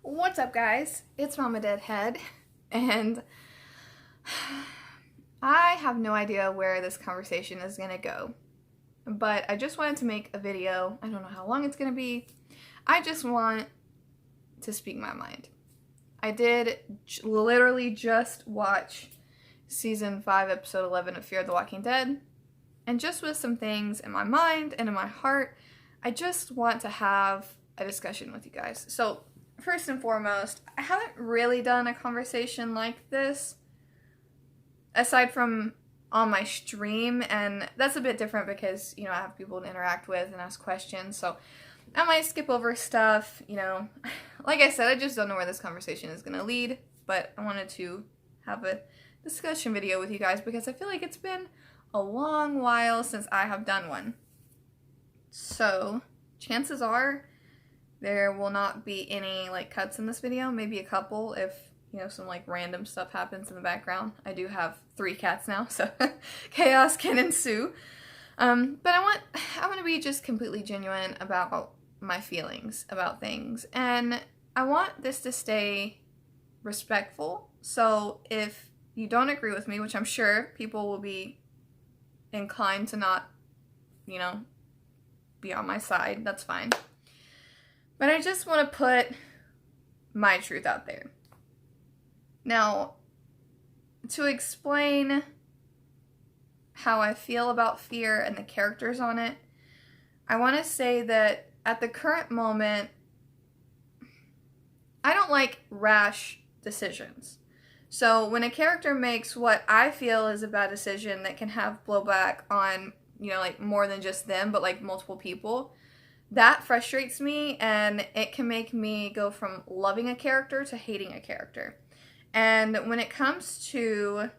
What's up, guys? It's Mama Deadhead, and I have no idea where this conversation is gonna go, but I just wanted to make a video. I don't know how long it's gonna be. I just want to speak my mind. I did literally just watch season 5, episode 11 of Fear the Walking Dead, and just with some things in my mind and in my heart, I just want to have a discussion with you guys. So, first and foremost, I haven't really done a conversation like this aside from on my stream, and that's a bit different because, I have people to interact with and ask questions, so I might skip over stuff, Like I said, I just don't know where this conversation is going to lead, but I wanted to have a discussion video with you guys because I feel like it's been a long while since I have done one. So, chances are there will not be any cuts in this video, maybe a couple if some random stuff happens in the background. I do have 3 cats now, so chaos can ensue. But I want to be just completely genuine about my feelings about things, and I want this to stay respectful. So if you don't agree with me, which I'm sure people will be inclined to not, be on my side, that's fine. But I just want to put my truth out there. Now, to explain how I feel about Fear and the characters on it, I want to say that at the current moment, I don't like rash decisions. So when a character makes what I feel is a bad decision that can have blowback on, more than just them, but multiple people, that frustrates me, and it can make me go from loving a character to hating a character. And when it comes to,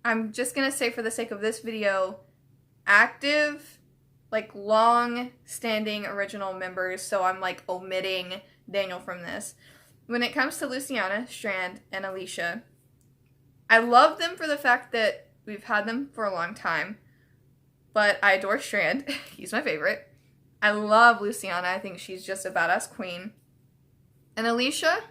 I'm just going to say for the sake of this video, active, long-standing original members, so I'm omitting Daniel from this. When it comes to Luciana, Strand, and Alicia, I love them for the fact that we've had them for a long time, but I adore Strand. He's my favorite. I love Luciana. I think she's just a badass queen. And Alicia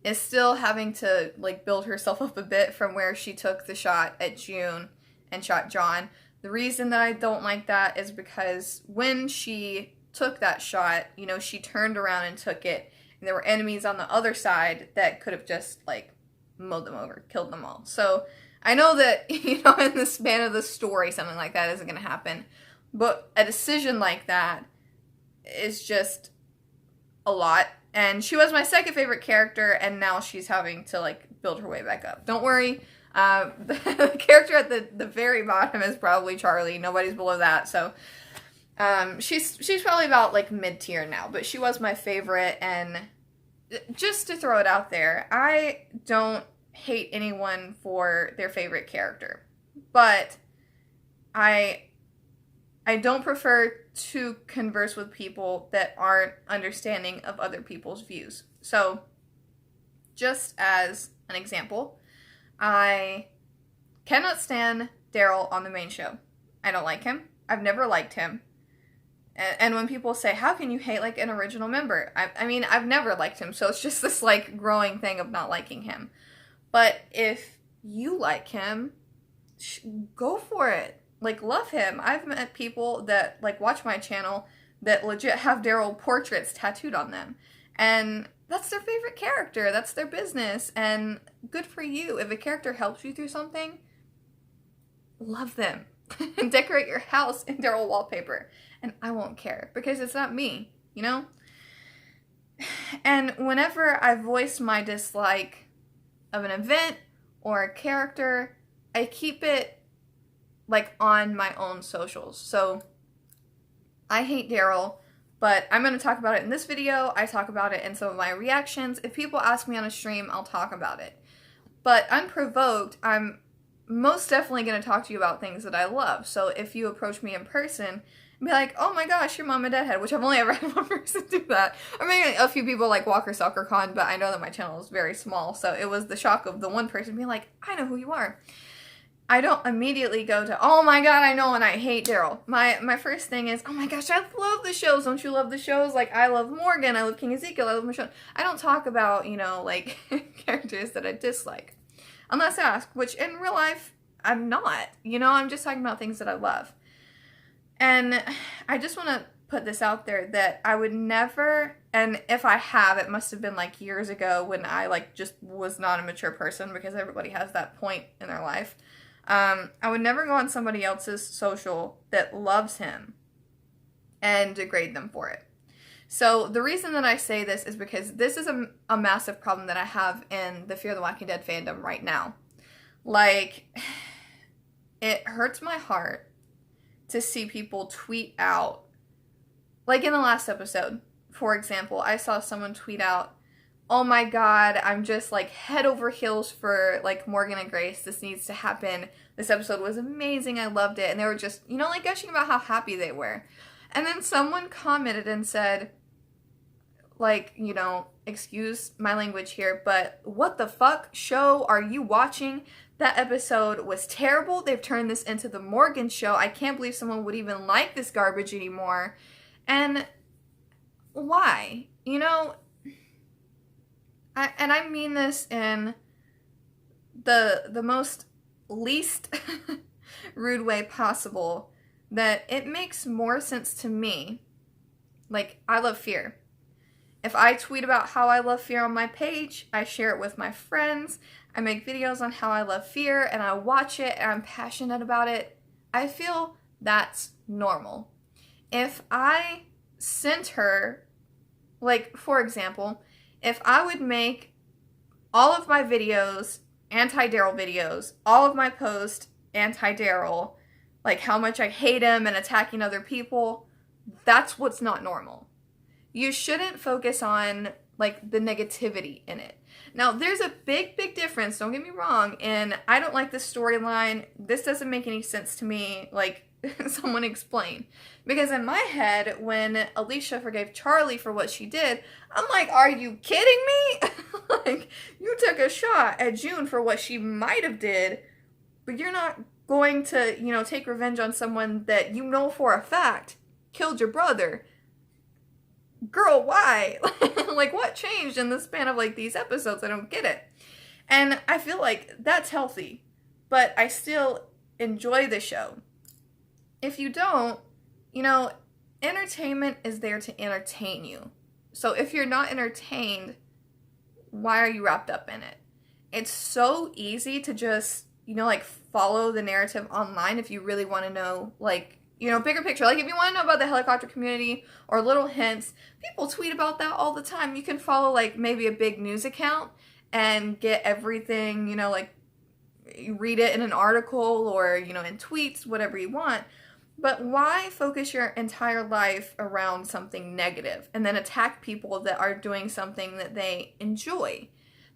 is still having to build herself up a bit from where she took the shot at June and shot John. The reason that I don't like that is because when she took that shot, she turned around and took it, and there were enemies on the other side that could have just mowed them over, killed them all. So I know that, in the span of the story, something like that isn't going to happen. But a decision like that is just a lot. And she was my second favorite character, and now she's having to, build her way back up. Don't worry. The character at the very bottom is probably Charlie. Nobody's below that. So, she's probably about, mid-tier now. But she was my favorite, and just to throw it out there, I don't hate anyone for their favorite character. But I don't prefer to converse with people that aren't understanding of other people's views. So, just as an example, I cannot stand Daryl on the main show. I don't like him. I've never liked him. And when people say, how can you hate an original member? I mean, I've never liked him, so it's just this growing thing of not liking him. But if you like him, go for it. Love him. I've met people that, watch my channel that legit have Daryl portraits tattooed on them. And that's their favorite character. That's their business. And good for you. If a character helps you through something, love them. And decorate your house in Daryl wallpaper. And I won't care because it's not me, And whenever I voice my dislike of an event or a character, I keep it on my own socials. So I hate Daryl, but I'm going to talk about it in this video. I talk about it in some of my reactions. If people ask me on a stream, I'll talk about it. But unprovoked, I'm most definitely going to talk to you about things that I love. So if you approach me in person and be like, oh my gosh, you're Mama Deadhead, which I've only ever had one person do that. Or maybe a few people Walker Soccer Con, but I know that my channel is very small. So it was the shock of the one person being like, I know who you are. I don't immediately go to, oh my god, I know and I hate Daryl. My first thing is, oh my gosh, I love the shows. Don't you love the shows? Like, I love Morgan, I love King Ezekiel, I love Michonne. I don't talk about, like, characters that I dislike. Unless asked, which in real life, I'm not. I'm just talking about things that I love. And I just want to put this out there that I would never, and if I have, it must have been like years ago when I like just was not a mature person, because everybody has that point in their life. I would never go on somebody else's social that loves him and degrade them for it. So the reason that I say this is because this is a massive problem that I have in the Fear the Walking Dead fandom right now. Like, it hurts my heart to see people tweet out, like in the last episode, for example, I saw someone tweet out, oh my god, I'm just like head over heels for like Morgan and Grace. This needs to happen. This episode was amazing. I loved it. And they were just, like gushing about how happy they were. And then someone commented and said, like, excuse my language here, but what the fuck show are you watching? That episode was terrible. They've turned this into the Morgan show. I can't believe someone would even like this garbage anymore. And why? I mean this in the most least rude way possible, that it makes more sense to me. Like, I love Fear. If I tweet about how I love Fear on my page, I share it with my friends, I make videos on how I love Fear, and I watch it, and I'm passionate about it, I feel that's normal. If I sent her, like, for example, if I would make all of my videos anti-Daryl videos, all of my posts anti-Daryl, like how much I hate him and attacking other people, that's what's not normal. You shouldn't focus on, like, the negativity in it. Now, there's a big, big difference, don't get me wrong, and I don't like this storyline. This doesn't make any sense to me, like, someone explain. Because in my head, when Alicia forgave Charlie for what she did, I'm like, are you kidding me? Like, you took a shot at June for what she might have did, but you're not going to, take revenge on someone that you know for a fact killed your brother. Girl, why? Like, what changed in the span of, like, these episodes? I don't get it. And I feel like that's healthy, but I still enjoy the show. If you don't, entertainment is there to entertain you. So if you're not entertained, why are you wrapped up in it? It's so easy to just, follow the narrative online if you really want to know, bigger picture. Like, if you want to know about the helicopter community or little hints, people tweet about that all the time. You can follow, maybe a big news account and get everything, you read it in an article or, in tweets, whatever you want. But why focus your entire life around something negative and then attack people that are doing something that they enjoy?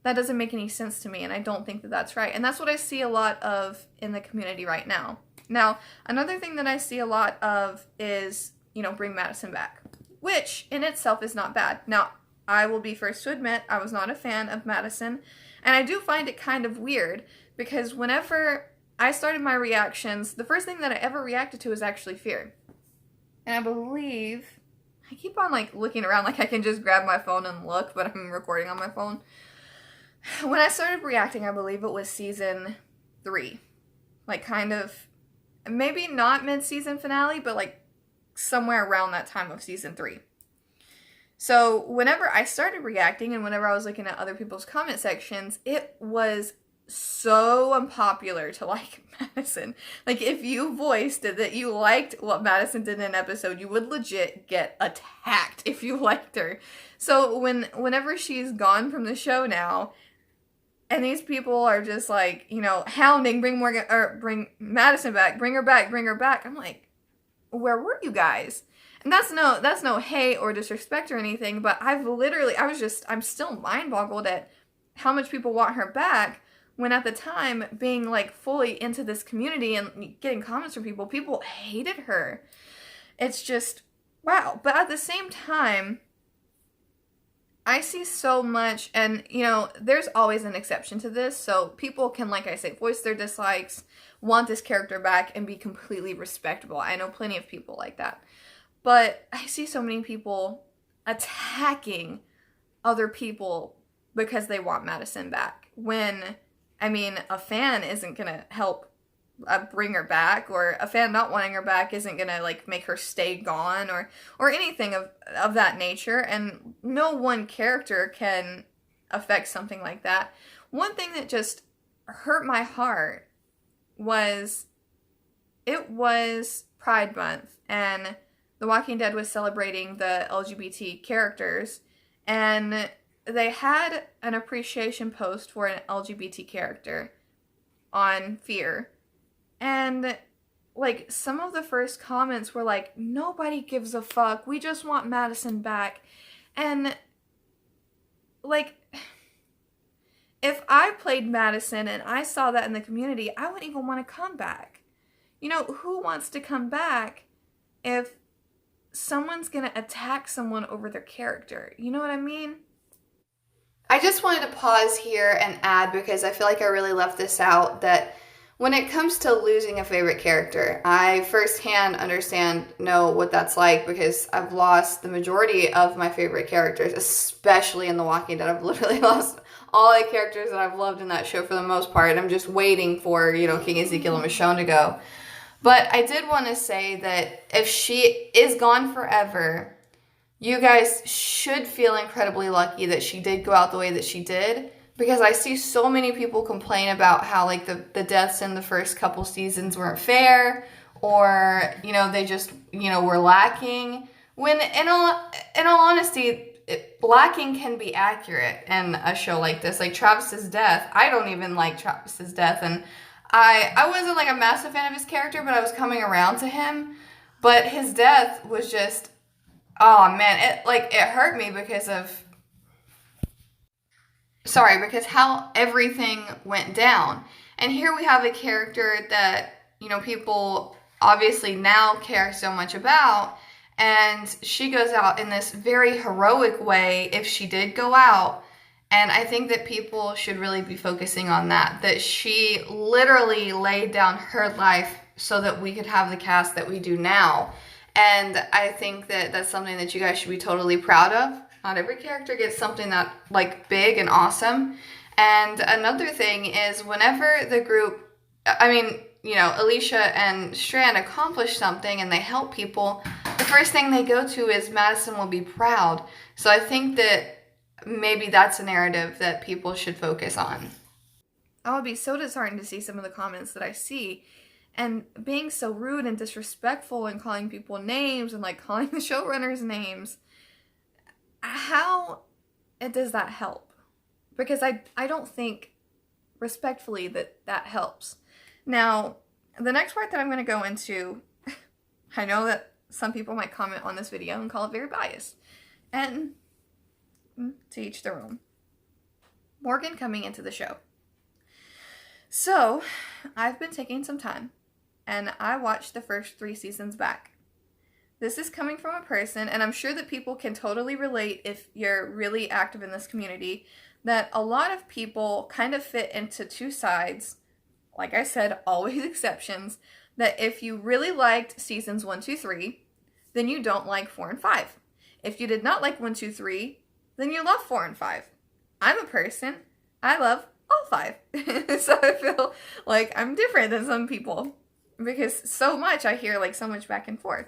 That doesn't make any sense to me, and I don't think that that's right. And that's what I see a lot of in the community right now. Now, another thing that I see a lot of is, bring Madison back, which in itself is not bad. Now, I will be first to admit I was not a fan of Madison, and I do find it kind of weird because whenever I started my reactions, the first thing that I ever reacted to was actually Fear. And I believe, I keep on looking around like I can just grab my phone and look, but I'm recording on my phone. When I started reacting, I believe it was season 3. Kind of, maybe not mid-season finale, but somewhere around that time of season 3. So whenever I started reacting and whenever I was looking at other people's comment sections, it was so unpopular to like Madison. If you voiced that you liked what Madison did in an episode, you would legit get attacked if you liked her. So whenever she's gone from the show now, and these people are just hounding, bring Madison back, bring her back. I'm like, where were you guys? And that's no hate or disrespect or anything, but I'm still mind boggled at how much people want her back. When at the time, being fully into this community and getting comments from people hated her. It's just, wow. But at the same time, I see so much, and, you know, there's always an exception to this, so people can, like I say, voice their dislikes, want this character back, and be completely respectable. I know plenty of people like that. But I see so many people attacking other people because they want Madison back, when, I mean, a fan isn't gonna help bring her back, or a fan not wanting her back isn't gonna like make her stay gone, or anything of that nature, and no one character can affect something like that. One thing that just hurt my heart was, it was Pride Month, and The Walking Dead was celebrating the LGBT characters, and they had an appreciation post for an LGBT character on Fear. And, like, some of the first comments were like, nobody gives a fuck, we just want Madison back. And, like, if I played Madison and I saw that in the community, I wouldn't even want to come back. You know, who wants to come back if someone's gonna attack someone over their character? You know what I mean? I just wanted to pause here and add, because I feel like I really left this out, that when it comes to losing a favorite character, I firsthand know what that's like, because I've lost the majority of my favorite characters, especially in The Walking Dead. I've literally lost all the characters that I've loved in that show for the most part. I'm just waiting for, you know, King Ezekiel and Michonne to go. But I did want to say that if she is gone forever, you guys should feel incredibly lucky that she did go out the way that she did. Because I see so many people complain about how, like, the deaths in the first couple seasons weren't fair, or, you know, they just, you know, were lacking. When, in all honesty, lacking can be accurate in a show like this. Like, Travis's death, I don't even like Travis's death, and I wasn't, like, a massive fan of his character, but I was coming around to him. But his death was just, oh, man, it hurt me because how everything went down. And here we have a character that, you know, people obviously now care so much about, and she goes out in this very heroic way if she did go out. And I think that people should really be focusing on that she literally laid down her life so that we could have the cast that we do now. And I think that that's something that you guys should be totally proud of. Not every character gets something that, like, big and awesome. And another thing is, whenever the group, I mean, you know, Alicia and Strand accomplish something and they help people, the first thing they go to is Madison will be proud. So I think that maybe that's a narrative that people should focus on. I would be so disheartened to see some of the comments that I see, and being so rude and disrespectful and calling people names and, like, calling the showrunners names. How does that help? Because I don't think, respectfully, that helps. Now, the next part that I'm going to go into, I know that some people might comment on this video and call it very biased. And to each their own. Morgan coming into the show. So, I've been taking some time, and I watched the first 3 seasons back. This is coming from a person, and I'm sure that people can totally relate if you're really active in this community, that a lot of people kind of fit into 2 sides. Like I said, always exceptions, that if you really liked seasons 1, 2, 3, then you don't like 4 and 5. If you did not like 1, 2, 3, then you love 4 and 5. I'm a person, I love all 5. So I feel like I'm different than some people, because so much I hear, like, so much back and forth.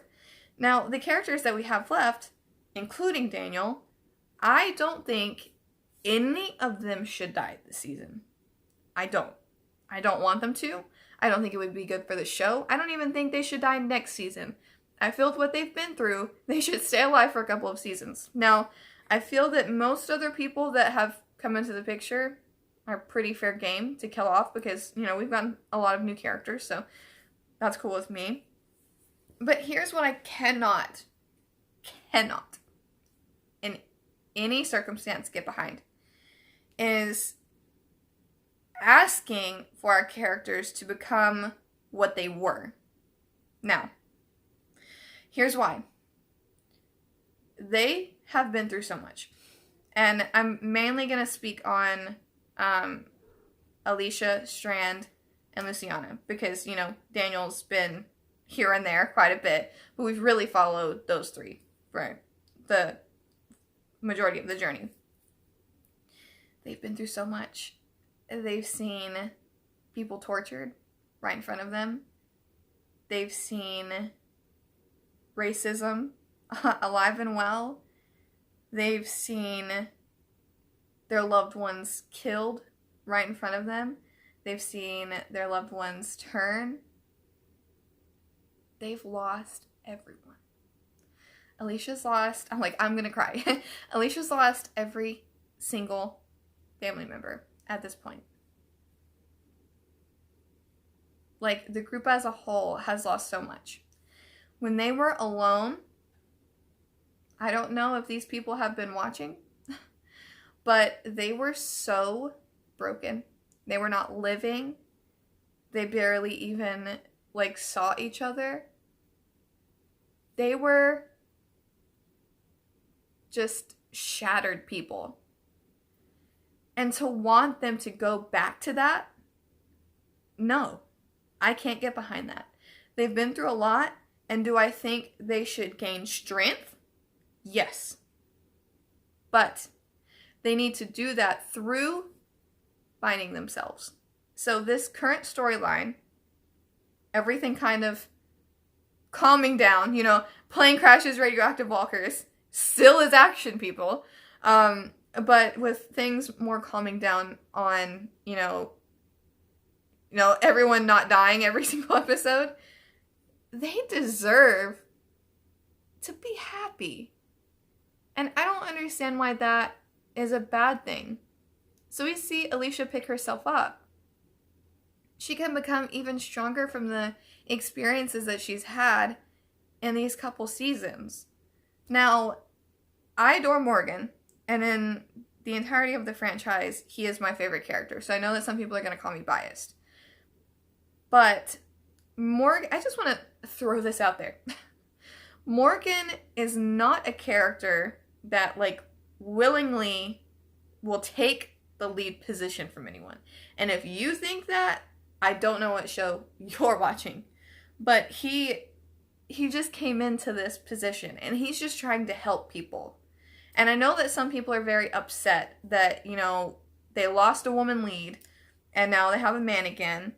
Now, the characters that we have left, including Daniel, I don't think any of them should die this season. I don't want them to. I don't think it would be good for the show. I don't even think they should die next season. I feel with what they've been through, they should stay alive for a couple of seasons. Now, I feel that most other people that have come into the picture are pretty fair game to kill off, because, you know, we've gotten a lot of new characters, so that's cool with me. But here's what I cannot, in any circumstance, get behind, is asking for our characters to become what they were. Now, here's why. They have been through so much. And I'm mainly going to speak on Alicia, Strand, and Luciana. Because, you know, Daniel's been here and there quite a bit. But we've really followed those three for the majority of the journey. They've been through so much. They've seen people tortured right in front of them. They've seen racism alive and well. They've seen their loved ones killed right in front of them. They've seen their loved ones turn. They've lost everyone. Alicia's lost, I'm gonna cry. Alicia's lost every single family member at this point. Like, the group as a whole has lost so much. When they were alone, I don't know if these people have been watching, but they were so broken. They were not living. They barely even, like, saw each other. They were just shattered people. And to want them to go back to that, no, I can't get behind that. They've been through a lot, and do I think they should gain strength? Yes. But they need to do that through finding themselves. So this current storyline, everything kind of calming down, you know, plane crashes, radioactive walkers, still is action, people. But with things more calming down on, you know, everyone not dying every single episode, they deserve to be happy. And I don't understand why that is a bad thing. So we see Alicia pick herself up. She can become even stronger from the experiences that she's had in these couple seasons. Now, I adore Morgan, and in the entirety of the franchise, he is my favorite character. So I know that some people are going to call me biased. But Morgan, I just want to throw this out there. Morgan is not a character that, like, willingly will take the lead position from anyone. And if you think that, I don't know what show you're watching. But he just came into this position, and he's just trying to help people. And I know that some people are very upset that, you know, they lost a woman lead, and now they have a man again,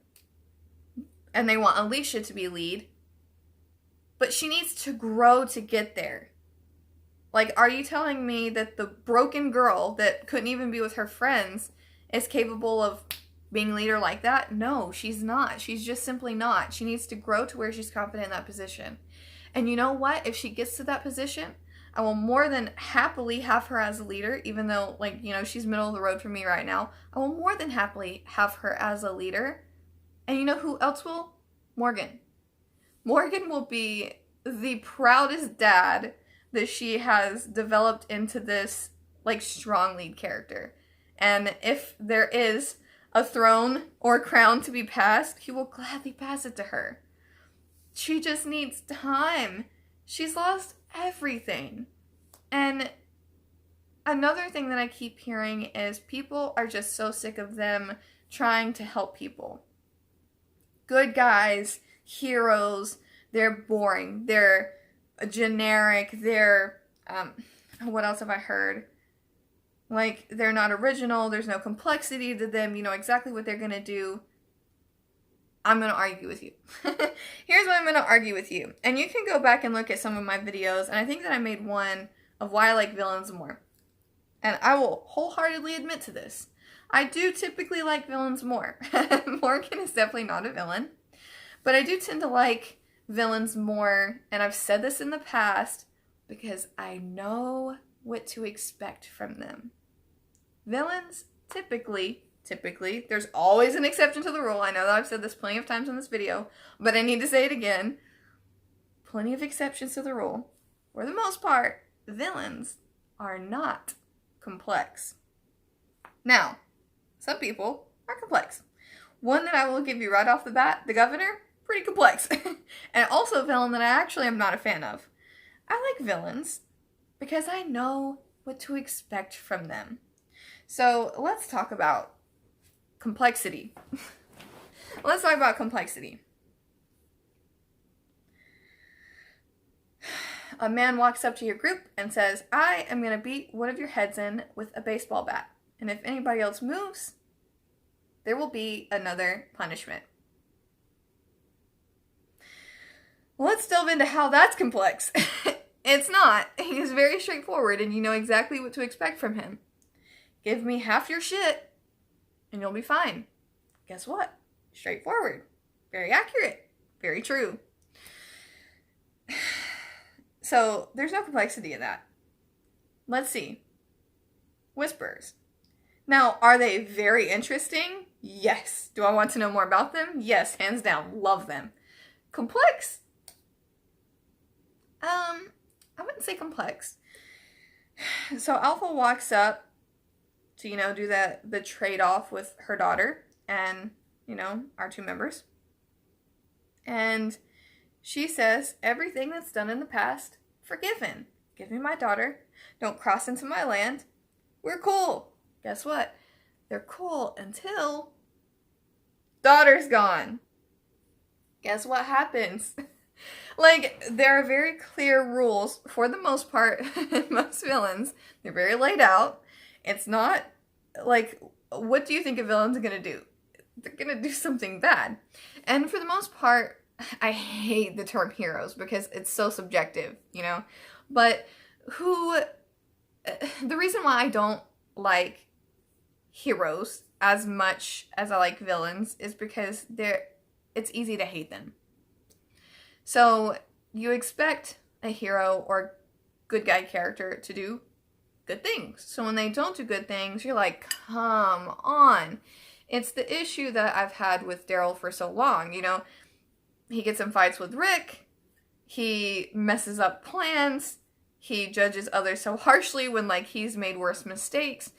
and they want Alicia to be lead. But she needs to grow to get there. Like, are you telling me that the broken girl that couldn't even be with her friends is capable of being leader like that? No, she's not. She's just simply not. She needs to grow to where she's confident in that position. And you know what? If she gets to that position, I will more than happily have her as a leader, even though, like, you know, she's middle of the road for me right now. I will more than happily have her as a leader. And you know who else will? Morgan. Morgan will be the proudest dad that she has developed into this, like, strong lead character. And if there is a throne or crown to be passed, he will gladly pass it to her. She just needs time. She's lost everything. And another thing that I keep hearing is people are just so sick of them trying to help people. Good guys, heroes, they're boring. They're generic. They're, what else have I heard? Like, they're not original. There's no complexity to them. You know exactly what they're going to do. I'm going to argue with you. Here's what I'm going to argue with you. And you can go back and look at some of my videos. And I think that I made one of why I like villains more. And I will wholeheartedly admit to this. I do typically like villains more. Morgan is definitely not a villain. But I do tend to like villains more. And I've said this in the past because I know what to expect from them. Villains typically, there's always an exception to the rule. I know that I've said this plenty of times in this video, but I need to say it again. Plenty of exceptions to the rule. For the most part, villains are not complex. Now, some people are complex. One that I will give you right off the bat, the governor, pretty complex. And also a villain that I actually am not a fan of. I like villains because I know what to expect from them. So let's talk about complexity. Let's talk about complexity. A man walks up to your group and says, I am going to beat one of your heads in with a baseball bat. And if anybody else moves, there will be another punishment. Let's delve into how that's complex. It's not. He's very straightforward and you know exactly what to expect from him. Give me half your shit and you'll be fine. Guess what? Straightforward. Very accurate. Very true. So there's no complexity in that. Let's see. Whispers. Now, are they very interesting? Yes. Do I want to know more about them? Yes, hands down. Love them. Complex? I wouldn't say complex. So Alpha walks up to, do the trade-off with her daughter and, our two members. And she says, everything that's done in the past, forgiven. Give me my daughter. Don't cross into my land. We're cool. Guess what? They're cool until daughter's gone. Guess what happens? Like, there are very clear rules, for the most part, in most villains. They're very laid out. It's not, like, what do you think a villain's gonna do? They're gonna do something bad. And for the most part, I hate the term heroes because it's so subjective, But the reason why I don't like heroes as much as I like villains is because it's easy to hate them. So you expect a hero or good guy character to do good things. So when they don't do good things, you're like, come on. It's the issue that I've had with Daryl for so long, He gets in fights with Rick. He messes up plans. He judges others so harshly when, he's made worse mistakes.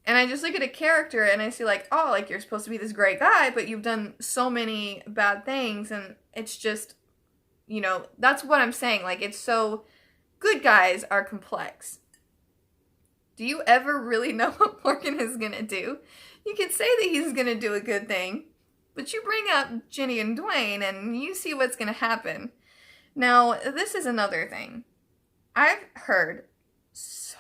And I just look at a character and I see, you're supposed to be this great guy, but you've done so many bad things. And it's just, that's what I'm saying. It's so, good guys are complex. Do you ever really know what Morgan is going to do? You can say that he's going to do a good thing, but you bring up Jenny and Dwayne and you see what's going to happen. Now, this is another thing. I've heard so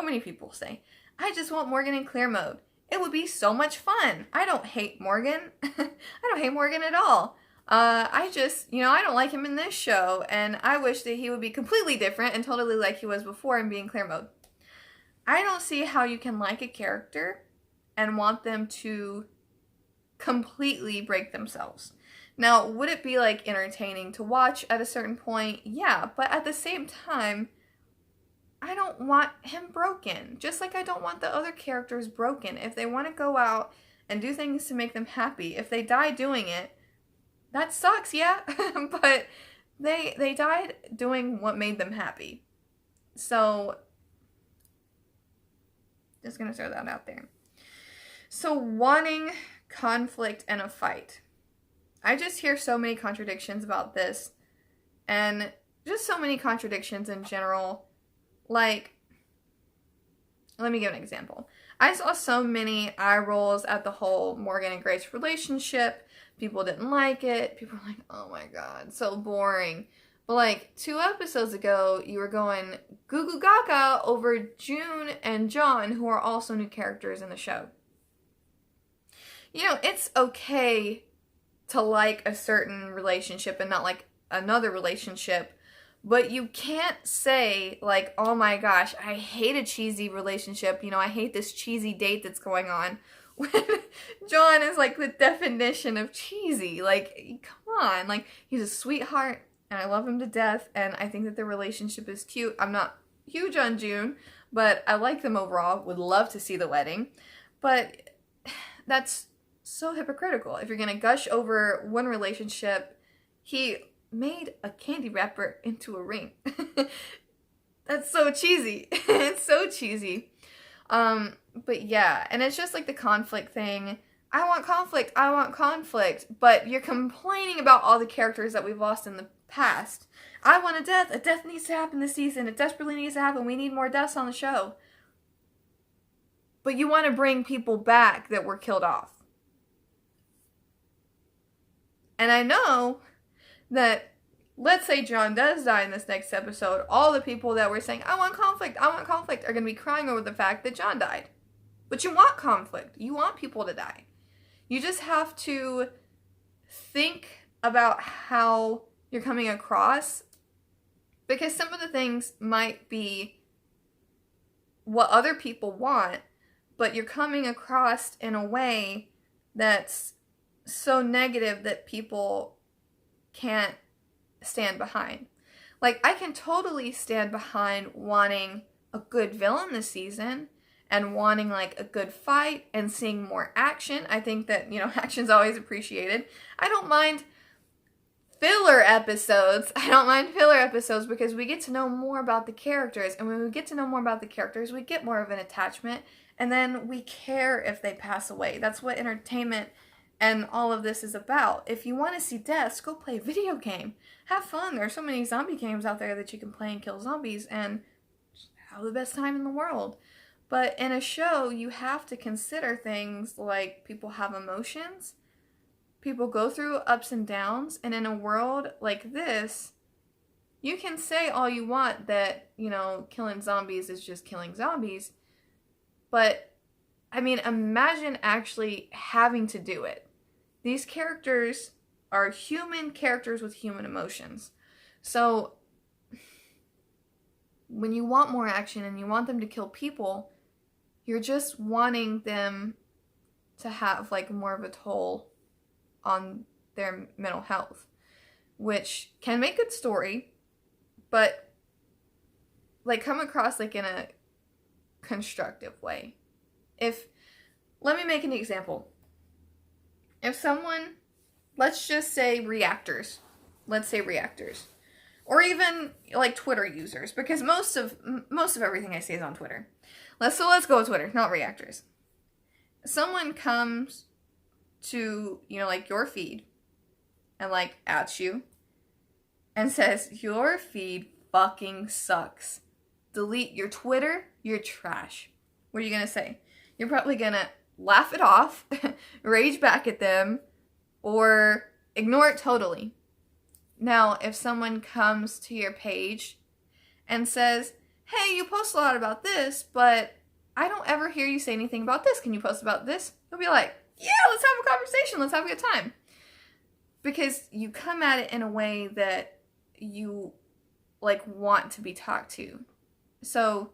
many people say, I just want Morgan in clear mode. It would be so much fun. I don't hate Morgan. I don't hate Morgan at all. I just, I don't like him in this show, and I wish that he would be completely different and totally like he was before and be in clear mode. I don't see how you can like a character and want them to completely break themselves. Now, would it be entertaining to watch at a certain point? Yeah, but at the same time, I don't want him broken. Just like I don't want the other characters broken. If they want to go out and do things to make them happy, if they die doing it, that sucks, yeah, but they died doing what made them happy. So, just gonna throw that out there. So, wanting conflict and a fight. I just hear so many contradictions about this, and just so many contradictions in general. Let me give an example. I saw so many eye rolls at the whole Morgan and Grace relationship. People didn't like it. People were like, oh my god, so boring. But 2 episodes ago, you were going goo goo gaga over June and John, who are also new characters in the show. It's okay to like a certain relationship and not like another relationship. But you can't say, oh my gosh, I hate a cheesy relationship. I hate this cheesy date that's going on. When John is, the definition of cheesy. Come on. He's a sweetheart, and I love him to death, and I think that their relationship is cute. I'm not huge on June, but I like them overall. Would love to see the wedding. But that's so hypocritical. If you're going to gush over one relationship, he made a candy wrapper into a ring. That's so cheesy. It's so cheesy. But yeah, and it's just the conflict thing. I want conflict, but you're complaining about all the characters that we've lost in the past. I want a death needs to happen this season, it desperately needs to happen, we need more deaths on the show. But you want to bring people back that were killed off. And I know that, let's say John does die in this next episode, all the people that were saying, I want conflict, are going to be crying over the fact that John died. But you want conflict. You want people to die. You just have to think about how you're coming across, because some of the things might be what other people want, but you're coming across in a way that's so negative that people can't stand behind. Like, I can totally stand behind wanting a good villain this season and wanting like a good fight and seeing more action. I think that, action's always appreciated. I don't mind filler episodes. Because we get to know more about the characters, and when we get to know more about the characters, we get more of an attachment, and then we care if they pass away. That's what entertainment and all of this is about. If you want to see deaths, go play a video game. Have fun. There are so many zombie games out there that you can play and kill zombies and have the best time in the world. But in a show, you have to consider things like people have emotions, people go through ups and downs, and in a world like this, you can say all you want that, killing zombies is just killing zombies, but, imagine actually having to do it. These characters are human characters with human emotions. So, when you want more action and you want them to kill people, you're just wanting them to have like more of a toll on their mental health, which can make good story, but like come across like in a constructive way. Let me make an example. If someone, let's say reactors, or even like Twitter users, because most of everything I say is on Twitter. Let's go with Twitter, not reactors. Someone comes to, like your feed and like at you and says, your feed fucking sucks. Delete your Twitter, you're trash. What are you going to say? You're probably going to laugh it off, rage back at them, or ignore it totally. Now, if someone comes to your page and says, hey, you post a lot about this, but I don't ever hear you say anything about this. Can you post about this? You'll be like, yeah, let's have a conversation. Let's have a good time. Because you come at it in a way that you, like, want to be talked to. So,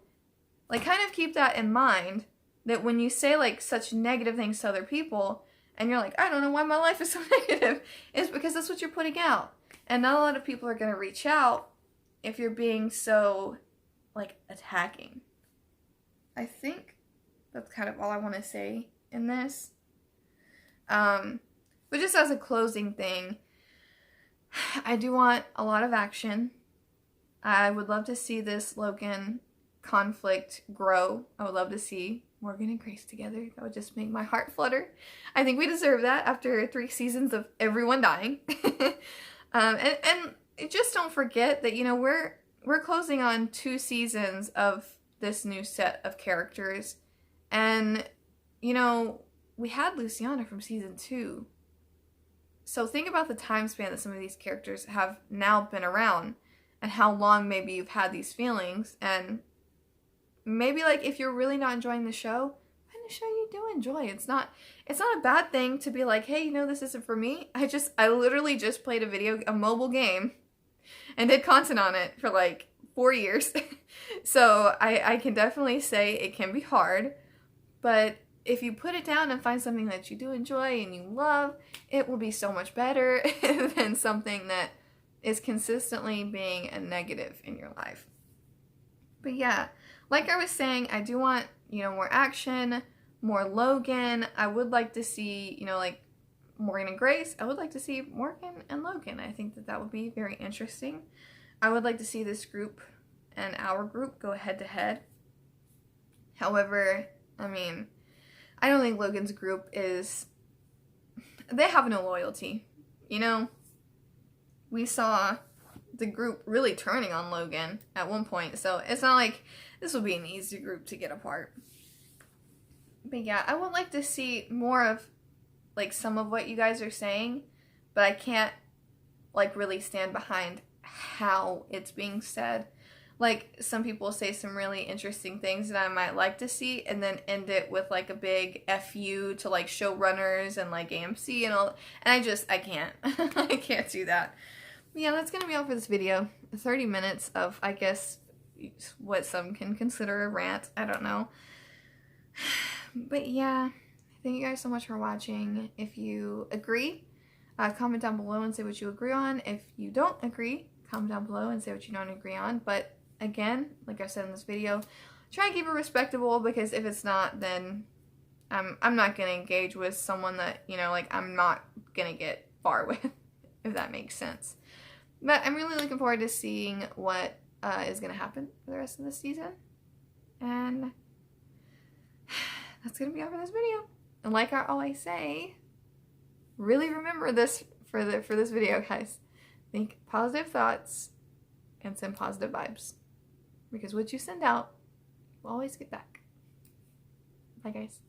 like, kind of keep that in mind, that when you say, like, such negative things to other people, and you're like, I don't know why my life is so negative, it's because that's what you're putting out. And not a lot of people are going to reach out if you're being so, like, attacking. I think that's kind of all I want to say in this. But just as a closing thing, I do want a lot of action. I would love to see this Logan conflict grow. I would love to see Morgan and Grace together. That would just make my heart flutter. I think we deserve that after 3 seasons of everyone dying. And just don't forget that, we're closing on 2 seasons of this new set of characters. And, we had Luciana from season 2. So think about the time span that some of these characters have now been around and how long maybe you've had these feelings. And maybe, like, if you're really not enjoying the show, find a show you do enjoy. It's not a bad thing to be like, hey, this isn't for me. I literally just played a mobile game and did content on it for like 4 years. So I can definitely say it can be hard, but if you put it down and find something that you do enjoy and you love, it will be so much better than something that is consistently being a negative in your life. But yeah, like I was saying, I do want, more action, more Logan. I would like to see, like Morgan and Grace. I would like to see Morgan and Logan. I think that would be very interesting. I would like to see this group and our group go head to head. However, I don't think Logan's group is they have no loyalty. You know, we saw the group really turning on Logan at one point, so it's not like this will be an easy group to get apart. But yeah, I would like to see more of, like, some of what you guys are saying, but I can't, like, really stand behind how it's being said. Like, some people say some really interesting things that I might like to see, and then end it with, like, a big FU to, like, showrunners and, like, AMC and all, and I can't. I can't do that. But yeah, that's gonna be all for this video. 30 minutes of, I guess, what some can consider a rant. I don't know. But yeah, thank you guys so much for watching. If you agree, comment down below and say what you agree on. If you don't agree, comment down below and say what you don't agree on. But again, like I said in this video, try and keep it respectable, because if it's not, then I'm not gonna engage with someone that, you know, like, I'm not gonna get far with, if that makes sense. But I'm really looking forward to seeing what is gonna happen for the rest of this season. And that's gonna be all for this video. And like I always say, really remember this for this video, guys. Think positive thoughts and send positive vibes, because what you send out will always get back. Bye, guys.